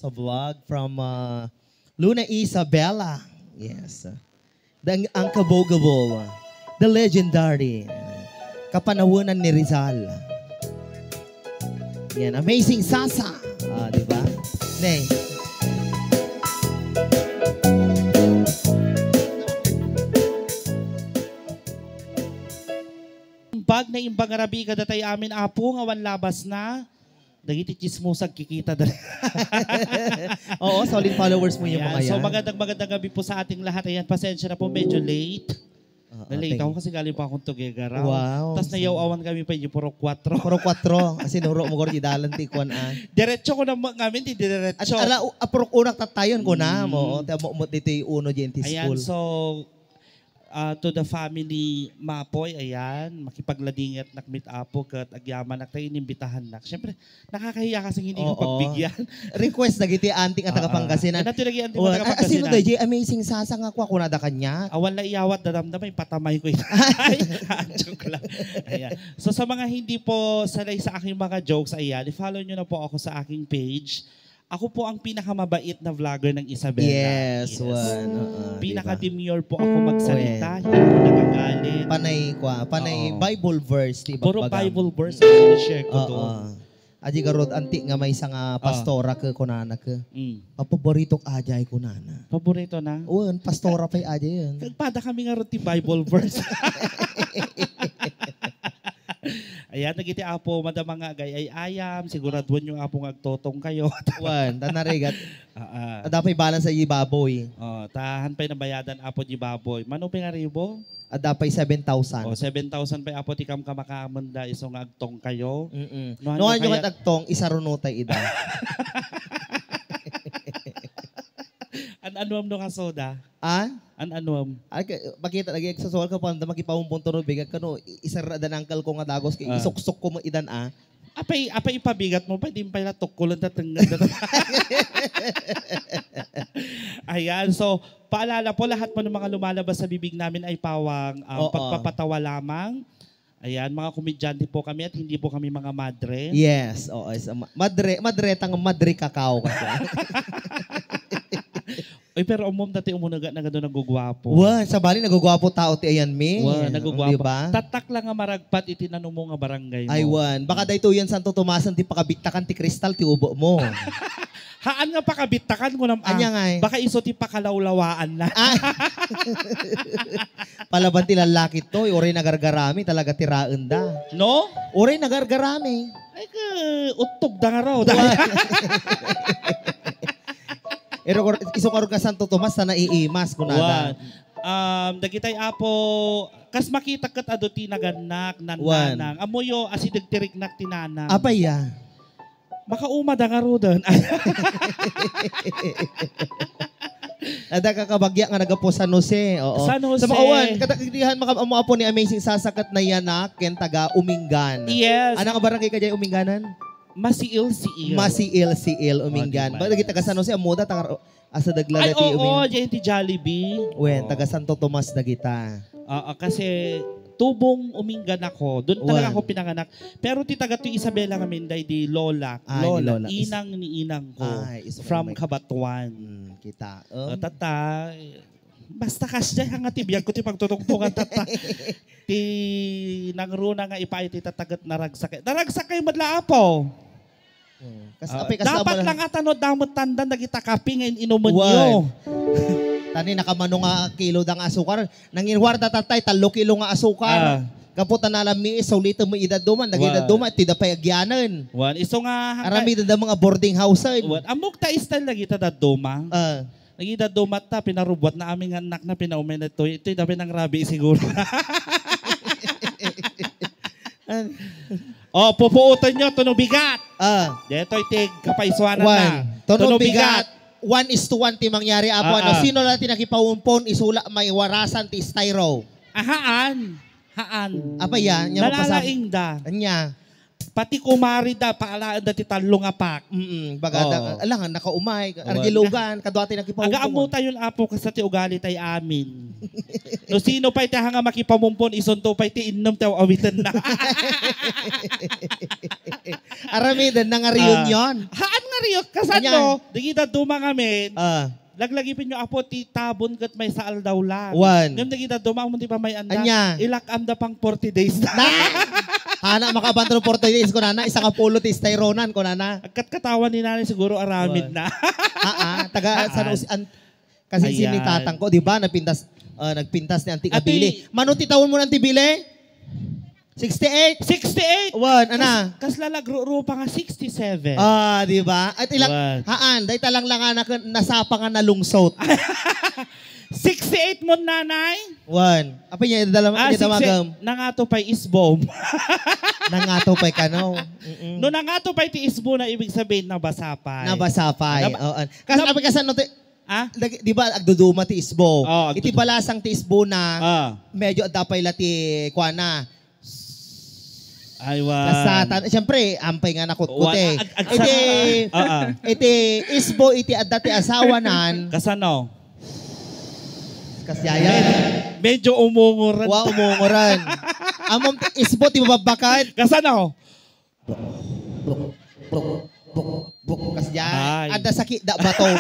sa vlog from Luna Isabella. Yes. Ang kabogable, the legendary, kapanawanan ni Rizal. Yan, amazing Sasa. Di ba? Nay. Imbag na imbag arabi kada tayo amin apo nga wan labas na. Dagiti chismosag kikita dali. Oo, solid followers mo yung Ayan, mga yan. so magandang gabi po sa ating lahat. Ayan, pasensya na po, medyo late. Na-late ako kasi galing pa akong tugegara. Wow. Tapos nayaw-awan kami pa yung puro 4. Puro 4. Kasi nuro mo gordi dalan ti kuan Diretso ko na ngamin, di diretso. At ala apro unak tatayon ko na mo. Mo dito yung uno GNT school. Ayan, so to the family Mapoy, ayan, makipagladingat nak-meet apo kat agyaman nak tayo inimbitahan nak. Siyempre, nakakahiya kasi hindi ko pagbigyan. Request na giti anting at Pangasinan. Ano tinagi anting at Pangasinan? Sino dahi, amazing Sasa nga kwa kunada kanya. Awan la iyawat, dadamdamay, patamay ko ito. Joke lang. Ayan. So sa mga hindi po sanay sa aking mga jokes, ayan, i-follow nyo na po ako sa aking page. Ako po ang pinakamabait na vlogger ng Isabela. Yes, one. Pinaka-demure po ako magsalita. Hindi ako nagagalit. Panay Bible verse. Diba, puro Bible verse ang share ko doon. Adi garod anti nga may isang pastora ka kunana ka. Paborito ka ajay kunana. Paborito na? Oo, pastora pa ajay yun. Kagpada kami nga roti Bible verse. Ayan, nagiti apo, madama nga agay ay ayam, siguraduan yung apo agtotong kayo. Wan, tanarigat. Adapay balance sa ibaboy. Tahan pa'y nabayadan apo di baboy. Mano nga ribo? Adapay 7,000. 7,000 pa'y apo ti kam kamakamanda isong agtong kayo. Noan yung agtong, isarunutay ida. An-anuam no ka soda? An-anuam? Makita lagi sa suwal ka pa na makipahumpong turubig kano isar danangkal ko nga dagos kay isuksok ko mo idan Apay ipabigat mo pa din pa na tukkulan tatanggal. Ayan, so paalala po lahat po ng mga lumalabas sa bibig namin ay pawang pagpapatawa lamang. Ayan, mga komedyante po kami at hindi po kami mga madre. Yes, madre tang madre kakao kasi. Oy, pero dati umunaga na gano'n nagugwapo. Sa bali nagugwapo tao ti ayan mi. Nagugwapo. Diba? Tatak lang nga maragpat itinanong mo nga barangay mo. Ay, baka dahito yan Santo Tomasan ti pakabitakan ti kristal ti ubo mo. Haan nga pakabitakan ko naman. Anya nga Baka iso ti pakalawlawaan na. Palaban ti lalaki to, oray nagargarami talaga tiraan da. No? Oray nagargarami. Ay ka, utog da nga raw. Isong ka Santo Tomas na naiimas kunada. Dagitay apo, kas makita kat ado ti naganak, nananang. Amoyo asidagtirik nak tinanang. Apay ya? Makauma da nga rodan. Ada kakabagya nga nagapo San Jose. Oo. San Jose. Sa makawan, katagdihan makamuapo ni amazing sasakat na yanak, ken taga Umingan. Yes. Ano nga barangay ka dyan Uminganan? Masiil Umingan. Ba taga San Jose amuda taga asa dagla ti Umingan. Ay oo, diyan ti Jollibee. Taga Santo Tomas dagita. Kasi tubong Umingan ako. Doon talaga ako pinanganak. Pero ti taga ti Isabela ngamin di Lola. Lola. Inang ni inang ko. From Kabatuan. Kita. Tata, basta kasya nga ti biyag ko ti pagtutungtungan tata. Ti nangruna nga ipay ti tatagat naragsak. Naragsak kay madla apo. Dapat lang atanod damot tandan dagita kape ngayon inuman nyo. Tani nakamano nga kilo dang asukar. Nanginwarda tatay 3 kilo nga asukar. Kaputan na alam mi solito mo edad duman, nagedad duman ti da pay agyanan. Iso nga arami da mga boarding house. Amok ta style lagi ta duma. Nagida dumat ta pinarubot na aming anak na pinaumay na to. Ito dapat ng rabi siguro. Pupuutan nyo, tunubigat. Dito itig, kapaisuanan na. Tunubigat. 1:1 ti mangyari apo. Sino lang tinakipaumpon, isula may warasan ti styro. Haan. Apa yan? Nalalaing da. Anya. Pati kumari da, paalaan da ti talo nga pak. Baga, alangan, nakaumay, argilugan, kadwati nakipahumpungan. Aga amo tayo apo ka sa ti ugali tay amin. No sino pa'y tayo nga makipamumpon, isunto pa'y ti inom tayo awitan na. Aramidan na nga reunion. Haan nga riyo, kasano, digita dumang amin. Laglagipin nyo apo ti tabon kat may saal daw lang. Ngam digita dumang mo di pa may anda. Ilakam da pang 40 days na. Hana makabantro 40 days ko nana, isa ka pulo ti styronan ko nana. Agkat katawan ni nanay siguro aramid na. Taga kasi sinitatang ko, di ba? Nagpintas ni Auntie Kabili. Manuti taon mo ng Tibili? 68? 68! Ana? Kas lalagro pa nga 67. Di ba? At ilang, dahil talang lang nga nasapa nga nalungsot. 68 mo nanay? Apa niya, damagam? Nangato pa'y isbom. Nangato pa'y kanaw. No nangato pa'y ti isbo na ibig sabihin nabasapay. Nabasapay. Kasi apay kasan no, di ba agduduma ti isbo? Iti balasang ti isbo na medyo dapay lati kuana. Kasatan. Siyempre, ampay nga nakutkuti. Iti isbo, iti adda ti asawa nan. Kasano? Kasyayan. Medyo umunguran. Umunguran. Amom isbo, ti mababakat. Kasano? Kasyayan. Adda sakit da batong.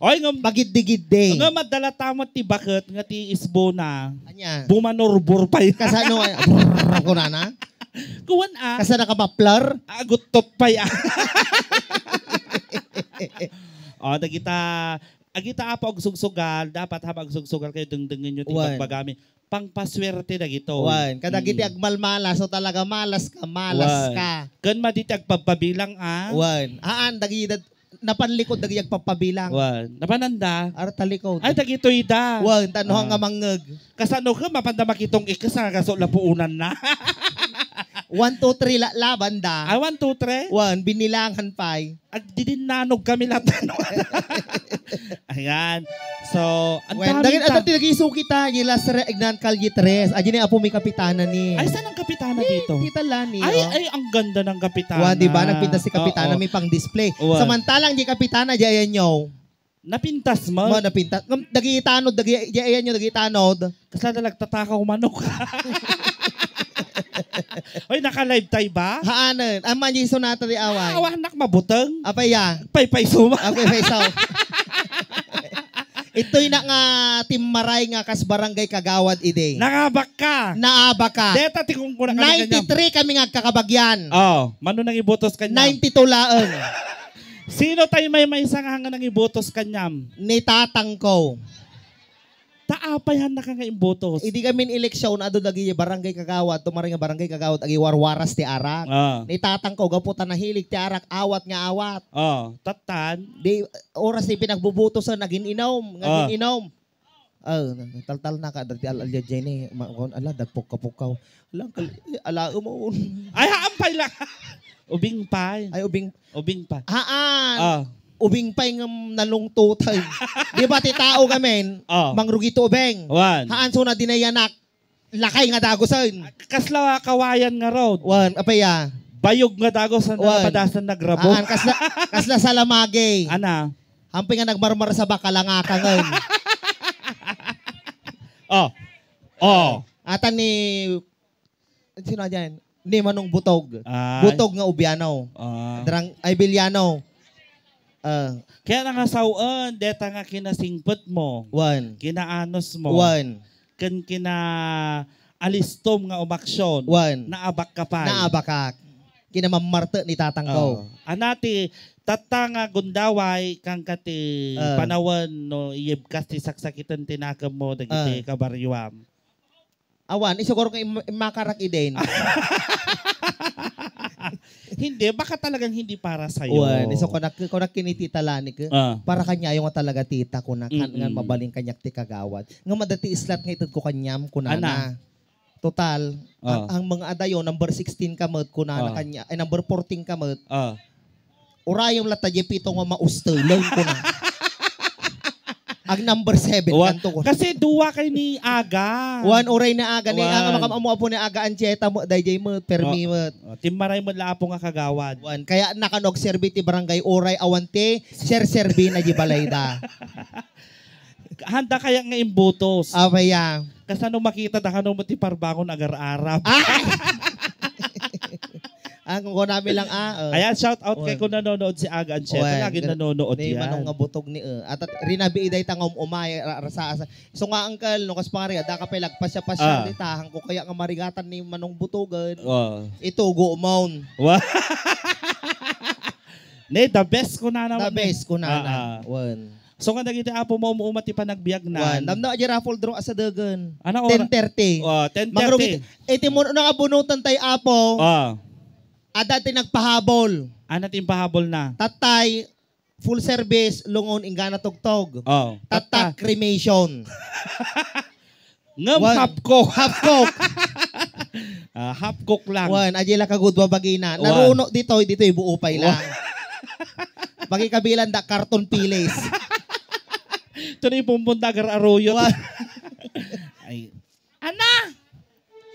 Oy, ngam bagid-digid-day. Nga madala tamot ti bakit nga ti isbo na. Anya? Bumanorbor pa yun. Kasano ko na? Kuwan Kasana ka maplar? Agutot pa yan. Agita apa og sugsugal, dapat habang sugsugal kayo dengdengin nyo ti pagbagami. Pangpaswerte na gito. Kadagiti agmalmalas, so talaga malas ka. Kan maditi agpapabilang dagiti napanlikod dagiti agpapabilang. Napananda? Artalikod. Ay dagitoy da. Tanuhang nga mangeg. Kasano ka mapanda makitong ikasa kaso lapuunan na. 1, 2, 3 laban da. 1, 2, 3? Binilangan pa. Agdidinanog kami lahat. Ayan. So, ang dami ta. Dagit tinagisuki ta, gila sa Ignan Calye 3. Aji ni apo may kapitana ni. Ay, saan ang kapitana dito? Tita Lani. Ay, ang ganda ng kapitana. Di ba? Nagpintas si kapitana, may pang display. Samantalang di kapitana, di ayan nyo. Napintas mo? Napintas. Dagitanod, di ayan nyo, dagitanod. Kasi nagtataka manok. Oy, naka-live tayo ba? Haanan. Aman yung sonata di away. Anak mabutang. Apaya. Pay suma. Pay saw. Ito'y na nga timmaray nga kas barangay Kagawad ide. Nangabak ka. Naabak ka. Deta tikong kuna 93 kami nga kakabagyan. Mano nang ibotos kanyam? 92 laeng. Sino tayo may isang hanga nang ibotos kanyam? Ni tatang ko. Taapayan na ka nga imbotos. Hindi kami eleksyon ado dagi barangay Kagawad, tumaring nga barangay Kagawad agi warwaras ti arak. Ni tatang ko gaputan na hilig ti arak awat nga awat. Tatan. Di oras ti pinagbubutosan naging inom. Tal na ka dagti alalya jene ala dagpok-pukaw. Ala mo. Ay haampay lang. Ubing pa. Ubing pa. Haan. Ubing pa yung nalungtutay. Di ba ti tao gamen? Mangrugi to ubeng. Haan so na dinayanak. Lakay nga dagosan. Kasla kawayan nga road. Apaya. Bayog nga dagosan na padasan nagrabo. Haan kasla salamage. Ana. Hamping nga nagmarmar sa bakalangakangan. Atan ni sino dyan? Ni Manong Butog. Butog nga Ubiano. Ay Bilyano. Kaya nga sauan, deta nga kinasingpet mo. Kinaanos mo. Kan kina alistom nga umaksyon. Naabak ka pa. Naabak ka. Kinamamarte ni tatanggaw. Anati, tatanga gundaway kang kati panawan no iyebkas ti saksakitan tinakam mo dagiti kabaryuam. Awan, isuguro nga makarak iden. Hindi, baka talagang hindi para sa'yo. So kung kinititalani ka, para kanya yung talaga tita ko na nga mabaling kanyak ti Kagawad. Nga madati islat nga itod ko kanyam kunana. Total, ang mga adayo, number 16 kamot kunana kanya, ay number 14 kamot. Urayong latadye pitong nga maustelan ko na. Ang number 7 kanto ko. Kasi duwa kay ni Aga. One oray na Aga. Ni ang makamamuha po ni Aga Ancheta mo, dayjay mo, permi mo. Timmaray mo laapo nga kagawad. Kaya nakanog serbi ti barangay oray awante, serbi na di balayda. Handa kaya nga imbutos. Abaya. Kasano makita da kano mo ti parbangon agar-arab. Ang kung namin lang Ayan, shout out kay kung nanonood si Aga Ancheta. Lagi nanonood yan. Manong nga butog ni At rinabi iday tangom umay rasa. So nga uncle, no kas pare ada ka pa lagpasya-pasya ni tahang ko kaya nga marigatan ni manong butugan. Ito go umon. Ne, the best ko na naman. The best ko na. So nga nagiti apo mo umati pa nagbiag na. Namna aja raffle draw asa dagan. 10:30. 10:30. Iti mo na abunutan tay apo. Dati nagpahabol. Natin pahabol na. Tatay, full service, lungon, ingana tugtog. Tatak, cremation. Ngam, half cook. Half cook. Half cook lang. Ajila kagudwa bagina. Naruno dito ibuupay lang. Pagi kabilan da karton pilis. Ito na yung pumunta agar-aroyo. Ay. Ana!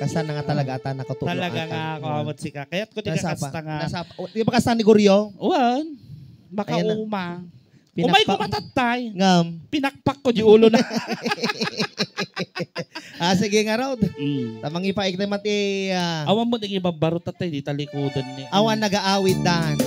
Kasan na nga talaga ata nakatulong. Talaga nga kamot si ka. Kaya't ko tikakasta nga. Di ba kasan ni Guryo? Baka uma. Umay ko matatay. Ngam. Pinakpak ko di ulo na. Sige nga raw. Tamang ipaik naman Awan mo nang ibabarot tatay. Di talikodan ni. Awan nag-aawid dan.